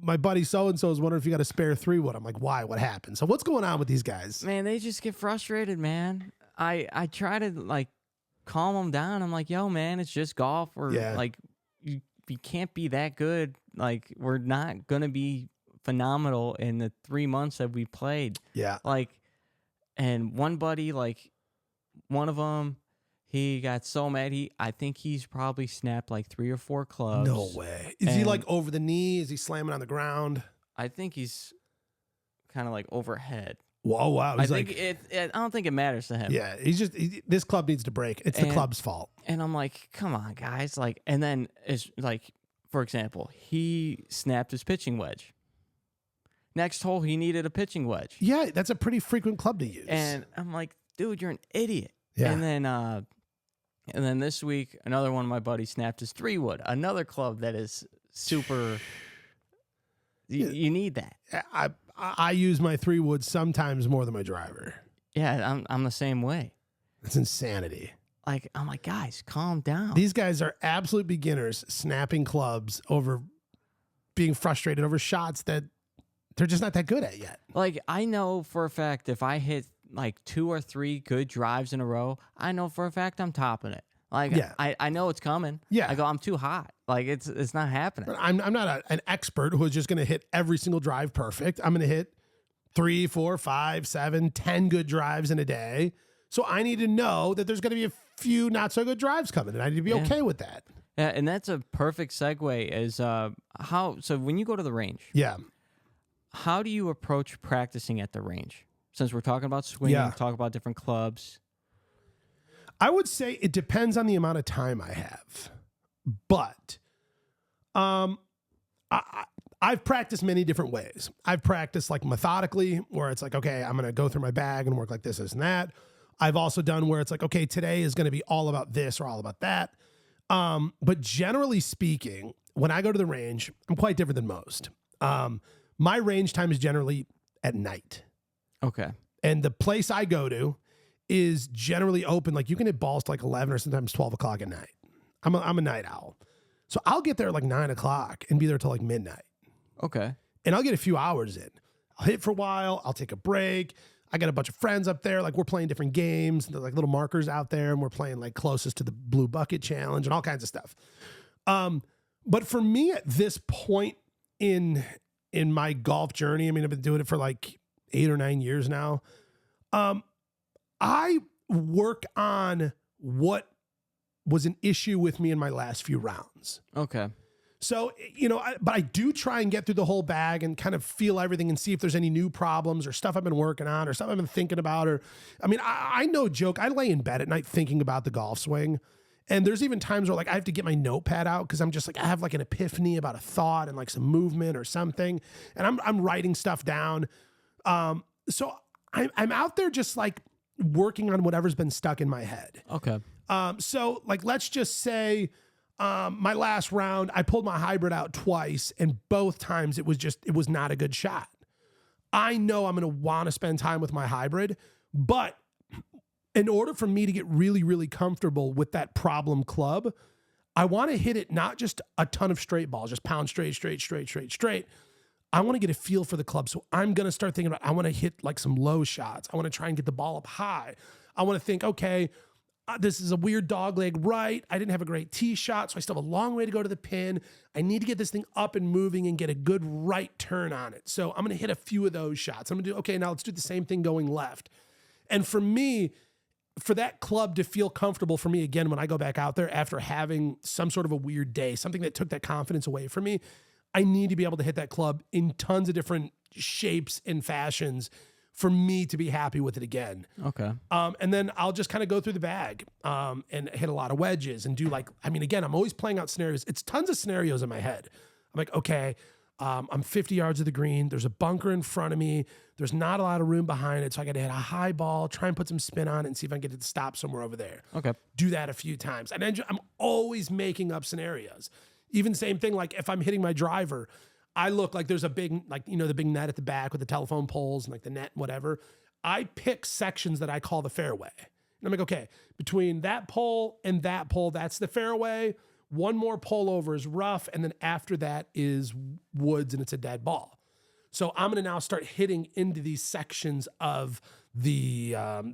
my buddy so-and-so is wondering if you got a spare 3-wood. I'm like, why? What happened? So what's going on with these guys? Man, they just get frustrated, man. I try to, like, calm them down. I'm like, yo, man, it's just golf. Or, Yeah. like, you can't be that good. Like, we're not going to be phenomenal in the 3 months that we played. Yeah. Like, and one buddy, like, one of them, he got so mad. I think he's probably snapped like 3 or 4 clubs. No way. Is he And- like over the knee? Is he slamming on the ground? I think he's kind of like overhead. Whoa, wow. He's I think like, I don't think it matters to him. yeah, this club needs to break. It's the And- club's fault. And I'm like, come on, guys. Like, and then it's like, for example, he snapped his pitching wedge. Next hole, he needed a pitching wedge. Yeah, that's a pretty frequent club to use. And I'm like, dude, you're an idiot. Yeah. And then this week, another one of my buddies snapped his 3-wood, another club that is super. You need that. I use my 3-wood sometimes more than my driver. Yeah, I'm the same way. It's insanity. Like, I'm like, guys, calm down. These guys are absolute beginners snapping clubs over being frustrated over shots that they're just not that good at yet. Like, I know for a fact if I hit like 2 or 3 good drives in a row, I know for a fact I'm topping it. Like, Yeah. I know it's coming. Yeah. I go, I'm too hot. Like, it's not happening. But I'm not an expert who is just going to hit every single drive perfect. I'm going to hit 3, 4, 5, 7, 10 good drives in a day. So I need to know that there's going to be a few not so good drives coming, and I need to be okay with that. Yeah, and that's a perfect segue. Is so when you go to the range, Yeah. how do you approach practicing at the range? Since we're talking about swinging, Yeah. talk about different clubs. I would say it depends on the amount of time I have, but I've practiced many different ways. I've practiced like methodically, where it's like, okay, I'm going to go through my bag and work like this and that. I've also done where it's like, okay, today is going to be all about this or all about that. But generally speaking, when I go to the range, I'm quite different than most. My range time is generally at night. Okay. And the place I go to is generally open. Like you can hit balls to like 11 or sometimes 12 o'clock at night. I'm a night owl. So I'll get there at like 9 o'clock and be there till like midnight. Okay. And I'll get a few hours in. I'll hit for a while. I'll take a break. I got a bunch of friends up there. Like we're playing different games. There's like little markers out there and we're playing like closest to the blue bucket challenge and all kinds of stuff. But for me at this point in my golf journey, I mean, I've been doing it for like 8 or 9 years now. I work on what was an issue with me in my last few rounds. Okay. So, but I do try and get through the whole bag and kind of feel everything and see if there's any new problems or stuff I've been working on or stuff I've been thinking about. I no joke, I lay in bed at night thinking about the golf swing. And there's even times where like I have to get my notepad out because I'm just like, I have like an epiphany about a thought and like some movement or something. And I'm writing stuff down. So I'm out there just like working on whatever's been stuck in my head. Okay. So like, let's just say, my last round, I pulled my hybrid out twice and both times it was not a good shot. I know I'm going to want to spend time with my hybrid, but in order for me to get really, really comfortable with that problem club, I want to hit it not just a ton of straight balls, just pound straight. I want to get a feel for the club. So I'm going to start thinking about, I want to hit like some low shots. I want to try and get the ball up high. I want to think, okay, this is a weird dog leg right. I didn't have a great tee shot, so I still have a long way to go to the pin. I need to get this thing up and moving and get a good right turn on it. So I'm going to hit a few of those shots. I'm going to do, okay, now let's do the same thing going left. And for me, for that club to feel comfortable for me again when I go back out there after having some sort of a weird day, something that took that confidence away from me, I need to be able to hit that club in tons of different shapes and fashions for me to be happy with it again. Okay. And then I'll just kind of go through the bag and hit a lot of wedges and do like, I mean, again, I'm always playing out scenarios. It's tons of scenarios in my head. I'm like, okay, I'm 50 yards of the green. There's a bunker in front of me. There's not a lot of room behind it. So I got to hit a high ball, try and put some spin on it and see if I can get it to stop somewhere over there. Okay. Do that a few times. And then I'm always making up scenarios. Even same thing, like if I'm hitting my driver, I look like there's a big, like, you know, the big net at the back with the telephone poles and like the net, whatever. I pick sections that I call the fairway. And I'm like, okay, between that pole and that pole, that's the fairway. One more pole over is rough. And then after that is woods and it's a dead ball. So I'm going to now start hitting into these sections of the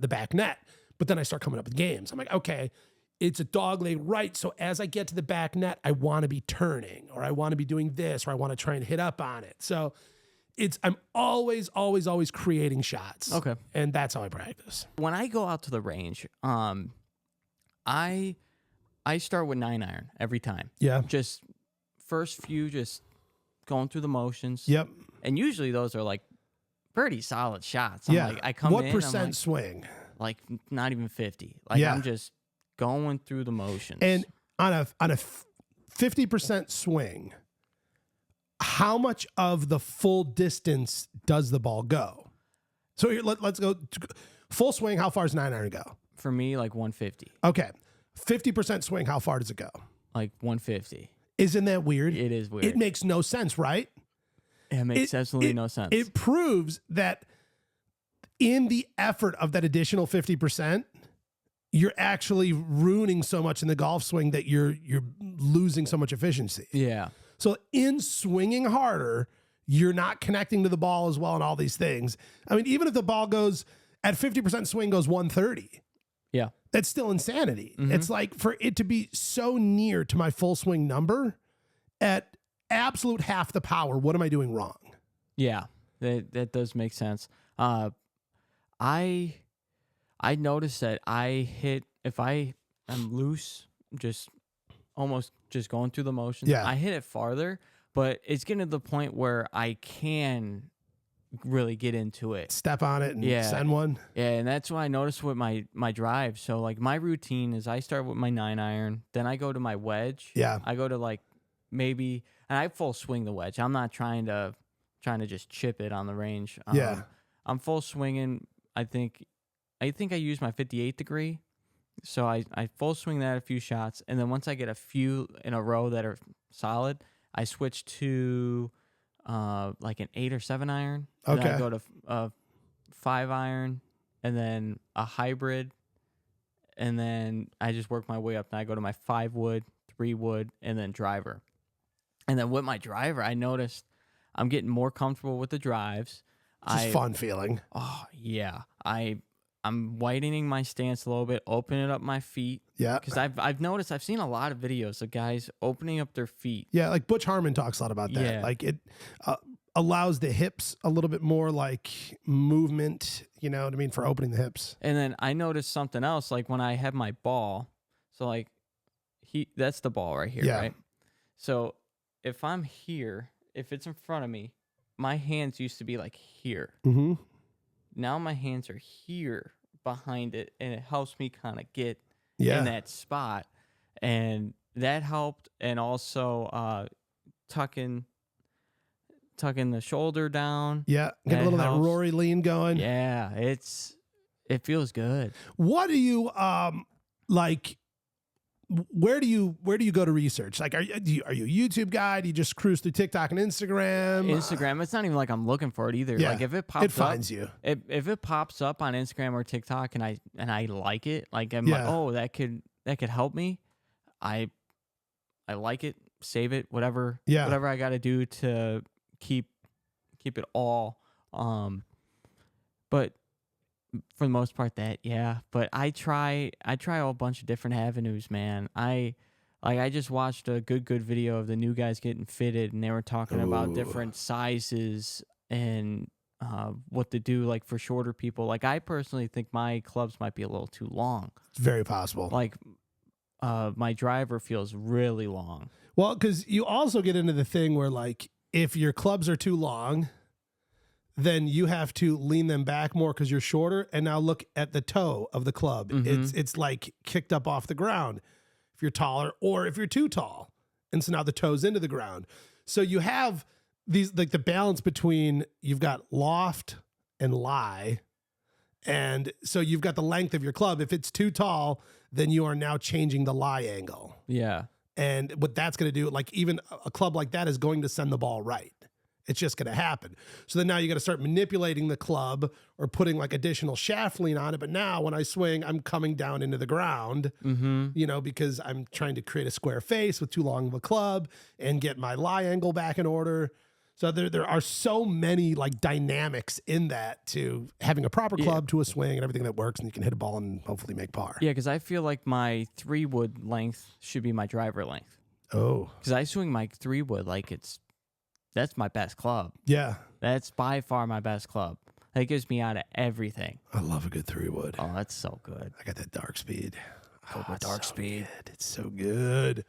back net. But then I start coming up with games. I'm like, okay, it's a dog leg right. So as I get to the back net, I want to be turning, or I want to be doing this, or I want to try and hit up on it. So I'm always creating shots. Okay. And that's how I practice. When I go out to the range, I start with 9-iron every time. Yeah. Just first few, just going through the motions. Yep. And usually those are like pretty solid shots. I'm like, I come what in, percent I'm like, swing? like not even 50. Like Yeah. I'm just going through the motions. And on a 50% swing, how much of the full distance does the ball go? So here, let's go full swing. How far does 9-iron go? For me, like 150. Okay. 50% swing. How far does it go? Like 150. Isn't that weird? It is weird. It makes no sense, right? It makes absolutely no sense. It proves that in the effort of that additional 50%, you're actually ruining so much in the golf swing that you're losing so much efficiency. Yeah. So in swinging harder, you're not connecting to the ball as well and all these things. I mean, even if the ball goes at 50% swing goes 130, Yeah. that's still insanity. Mm-hmm. It's like for it to be so near to my full swing number at absolute half the power, what am I doing wrong? Yeah. That does make sense. I noticed that I hit, if I am loose, just almost just going through the motions, Yeah. I hit it farther, but it's getting to the point where I can really get into it. Step on it and Yeah. send one. Yeah, and that's what I noticed with my drive. So like my routine is I start with my 9-iron, then I go to my wedge. Yeah. I go to like maybe, and I full swing the wedge. I'm not trying to just chip it on the range. Yeah. I'm full swinging. I think I use my 58 degree. So I full swing that a few shots, and then once I get a few in a row that are solid, I switch to like an 8 or 7-iron. Okay. Then I go to 5-iron, and then a hybrid, and then I just work my way up. And I go to my 5-wood, 3-wood, and then driver. And then with my driver, I noticed I'm getting more comfortable with the drives. It's just fun feeling. Oh yeah, I'm widening my stance a little bit, opening up my feet. Yeah. Because I've noticed, I've seen a lot of videos of guys opening up their feet. Yeah, like Butch Harmon talks a lot about that. Yeah. Like it allows the hips a little bit more like movement, you know what I mean, for opening the hips. And then I noticed something else, like when I have my ball, so like that's the ball right here, Yeah. right? So if I'm here, if it's in front of me, my hands used to be like here. Mm-hmm. Now my hands are here behind it, and it helps me kind of get Yeah. in that spot. And that helped. And also tucking the shoulder down. Yeah. Get a That little of that helps. Rory lean going. Yeah, it feels good. What do you like? Where do you go to research? Like, are you a YouTube guy? Do you just cruise through TikTok and Instagram? Instagram, it's not even like I'm looking for it either. Yeah, Like if it pops it finds you. If it pops up on Instagram or TikTok and I like it, like I'm Yeah. like, oh, that could help me, I I like it, save it, whatever Yeah. whatever I got to do to keep it all. But for the most part, but I try a whole bunch of different avenues, man. I just watched a good video of the new guys getting fitted, and they were talking about different sizes and what to do, like for shorter people. Like I personally think my clubs might be a little too long. It's very possible. Like my driver feels really long. Well, because you also get into the thing where, like, if your clubs are too long, then you have to lean them back more because you're shorter. And now look at the toe of the club. It's like kicked up off the ground if you're taller, or if you're too tall. And so now the toe's into the ground. So you have these, like, the balance between, you've got loft and lie. And so you've got the length of your club. If it's too tall, then you are now changing the lie angle. Yeah. And what that's going to do, like, even a club like that is going to send the ball right. It's just going to happen. So then now you got to start manipulating the club or putting like additional shaft lean on it. But now when I swing, I'm coming down into the ground, you know, because I'm trying to create a square face with too long of a club and get my lie angle back in order. So there are so many like dynamics in that to having a proper club to a swing and everything that works, and you can hit a ball and hopefully make par. Yeah, because I feel like my 3-wood length should be my driver length. Oh. Because I swing my 3-wood like that's my best club. Yeah. That's by far my best club. That gives me out of everything. I love a good 3-wood. Oh, that's so good. I got that dark speed. It's dark so speed. Good. It's so good.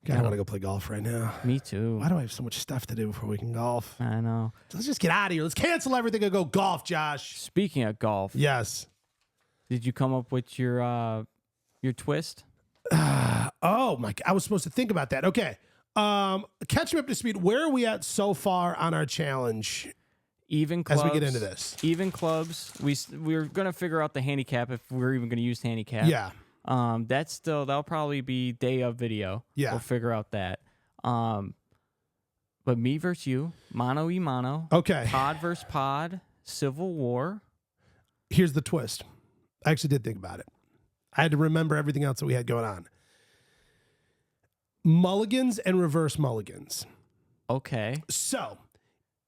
God, I want to go play golf right now. Me too. Why do I have so much stuff to do before we can golf? I know. Let's just get out of here. Let's cancel everything and go golf, Josh. Speaking of golf, Yes. did you come up with your twist? Oh my! I was supposed to think about that. Okay. Catch me up to speed. Where are we at so far on our challenge? Even clubs. As we get into this, even clubs. We're gonna figure out the handicap if we're even gonna use handicap. Yeah. That'll probably be day of video. Yeah. We'll figure out that. But me versus you, mano y mano. Okay. Pod versus pod, Civil War. Here's the twist. I actually did think about it. I had to remember everything else that we had going on. Mulligans and reverse mulligans. Okay. So,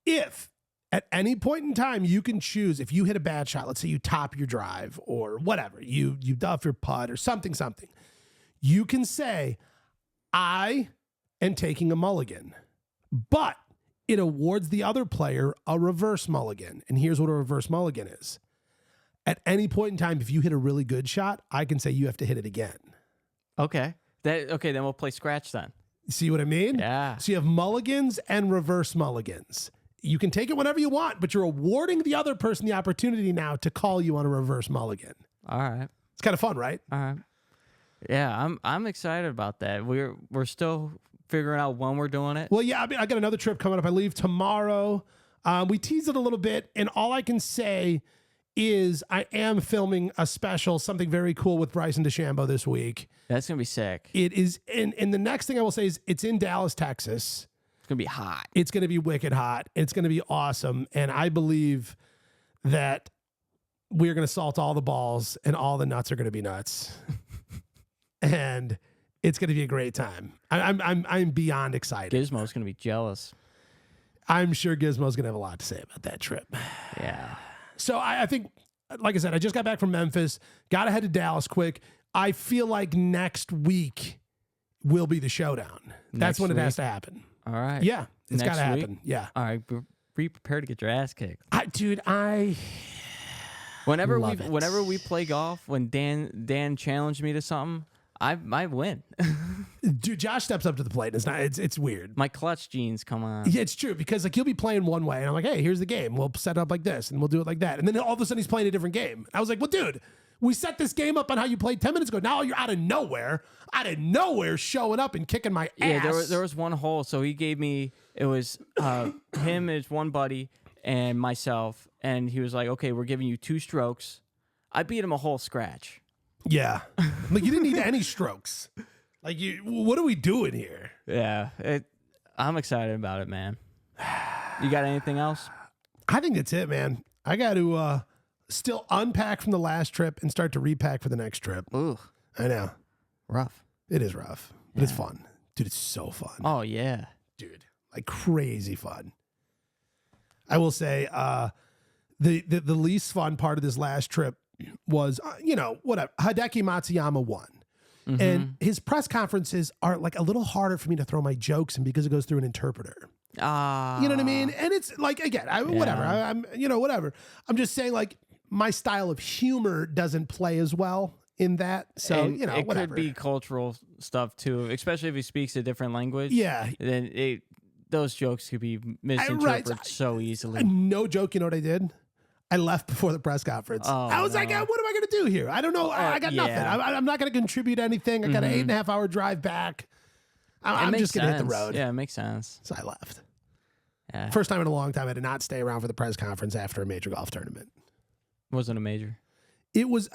if at any point in time you can choose, if you hit a bad shot, let's say you top your drive or whatever, you duff your putt or something, you can say, I am taking a mulligan, but it awards the other player a reverse mulligan. And here's what a reverse mulligan is. At any point in time, if you hit a really good shot, I can say you have to hit it again. Okay. Then we'll play scratch then. See what I mean? Yeah. So you have mulligans and reverse mulligans. You can take it whenever you want, but you're awarding the other person the opportunity now to call you on a reverse mulligan. All right. It's kind of fun, right? All right. Yeah, I'm excited about that. We're still figuring out when we're doing it. Well, yeah, I mean, I got another trip coming up. I leave tomorrow. We teased it a little bit, and all I can say is I am filming a special, something very cool with Bryson DeChambeau this week. That's going to be sick. It is, and the next thing I will say is it's in Dallas, Texas. It's going to be hot. It's going to be wicked hot. It's going to be awesome. And I believe that we're going to salt all the balls and all the nuts are going to be nuts. And it's going to be a great time. I'm beyond excited. Gizmo's going to be jealous. I'm sure Gizmo's going to have a lot to say about that trip. Yeah. So I think, like I said, I just got back from Memphis, got to head to Dallas quick. I feel like next week will be the showdown. That's when it has to happen. All right. Yeah, it's got to Next week? happen. Yeah. All right. Be prepared to get your ass kicked. Whenever we play golf, when Dan challenged me to something, I win. Dude, Josh steps up to the plate. It's weird. My clutch genes come on. Yeah, it's true because like you'll be playing one way and I'm like, hey, here's the game. We'll set it up like this and we'll do it like that. And then all of a sudden he's playing a different game. I was like, well, dude, we set this game up on how you played 10 minutes ago. Now you're out of nowhere showing up and kicking my ass. Yeah, there was one hole. So he gave me, it was him, his one buddy, and myself. And he was like, okay, we're giving you 2 strokes. I beat him a whole scratch. Yeah. Like you didn't need any strokes. Like what are we doing here? Yeah. I'm excited about it, man. You got anything else? I think that's it, man. I got to still unpack from the last trip and start to repack for the next trip. Ooh. I know. Rough. It is rough, but it's fun. Dude, it's so fun. Oh yeah. Dude, like crazy fun. I will say the least fun part of this last trip was, whatever. Hideki Matsuyama won. Mm-hmm. And his press conferences are like a little harder for me to throw my jokes in because it goes through an interpreter. You know what I mean? And it's like, again, whatever. I'm whatever. I'm just saying, like, my style of humor doesn't play as well in that. So, and it whatever. could be cultural stuff too, especially if he speaks a different language. Yeah. Then those jokes could be misinterpreted so easily. No joke. You know what I did? I left before the press conference. I was like, what am I going to do here? I don't know. I got nothing. I'm not going to contribute anything. I got an 8.5 hour drive back. I'm just going to hit the road. Yeah, it makes sense. So I left. Yeah. First time in a long time I did not stay around for the press conference after a major golf tournament. Wasn't a major. It was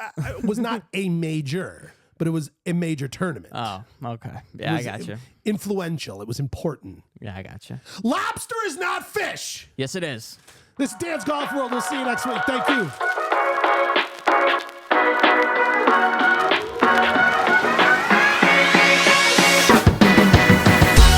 not a major, but it was a major tournament. Oh, okay. Yeah, I got you. Influential. It was important. Yeah, I got you. Lobster is not fish. Yes, it is. This is Dance Golf World. We'll see you next week. Thank you.